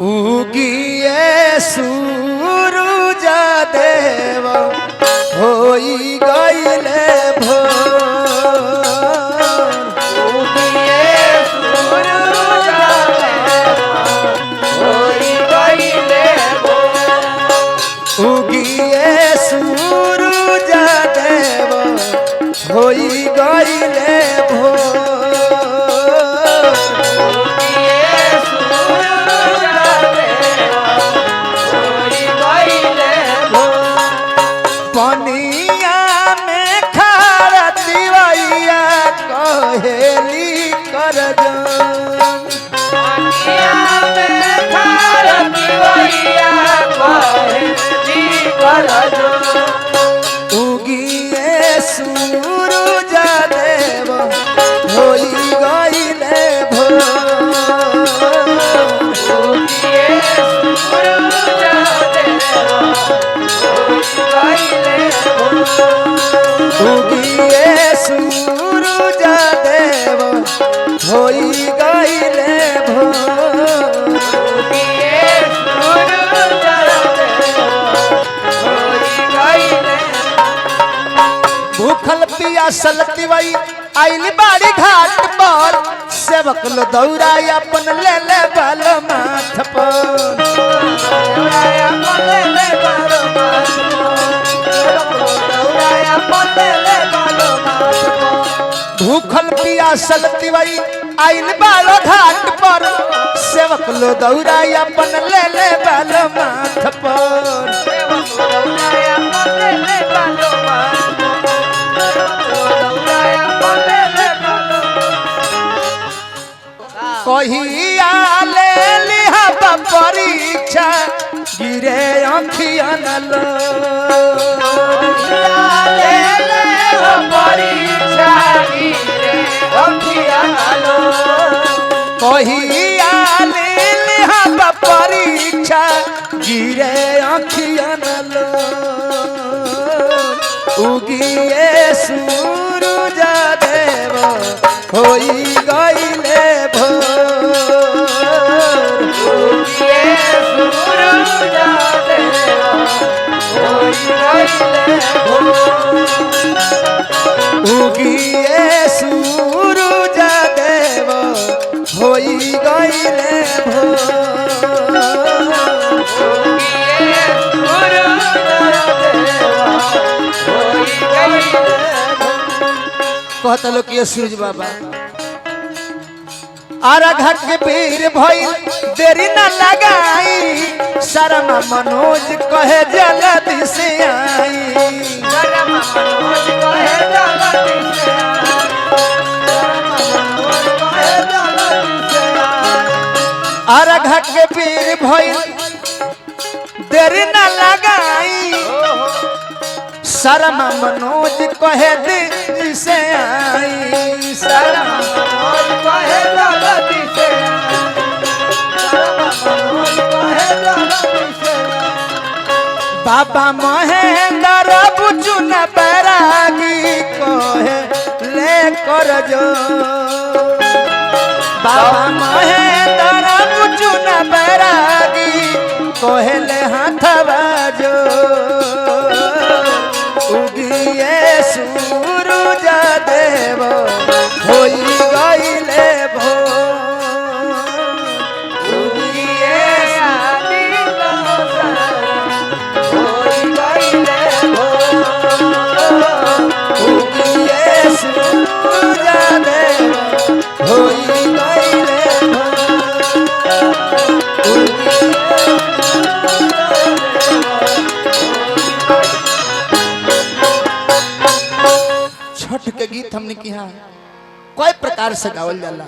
उगिए सूरज देव होई गइले भोर। उगिए सूरज देव होई गइले भोर। उगिए सूरज देव होई गइले भोर। पनिया में खारा दिवैया कहेली कर जान। पनिया में खारा दिवैया कहेली कर जान। उगिए सूरज देव होई गइले भोर। उगिए सूरज उगिए सूरज देव होई गइले भोर। उगिए सूरज देव होई गइले। भूखल पियासल तिवई आइल बाड़ी घाट पर। सेवक लो दौड़ा अपन ले ले बाल माथ पर। भूखल पियासल तिवई आइल बालो घाट पर। सेवक लो दौड़ा अपन ले ले बाल माथ पर। कहिया ले लिहा परीक्षा गिरे अखियन लो। कहिया ले लिहा परीक्षा गिरे अखियन लो। उगिए सूरज देव होई गइले भोर। उगिए सूरज देव होई गइले भोर। उगिए सूरज देव होई गइले भोर। उगिए सूरज देव होई गइले भोर। कहता लोग ये सूरज बाबा अर्घ के बेर भइल देरी न लगाई। शर्मा मनोज कहे जल्दी से आई। अर्घ के बेर भइल देरी न लगाई। शर्मा मनोज कहे दिल से आई। शर्मा बाबा महेंद्र बुचुन बैरागी कहे ले कर जो। बाबा महेंद्र बुचुन बैरागी कहे ले हाथ बाजो। उगिए सूरज देव होई गइले भोर। उगिए होई गइले भोर। उगिए सूरज देव होई गइले छठ के गीत हमने किया कई प्रकार से गावल जाला।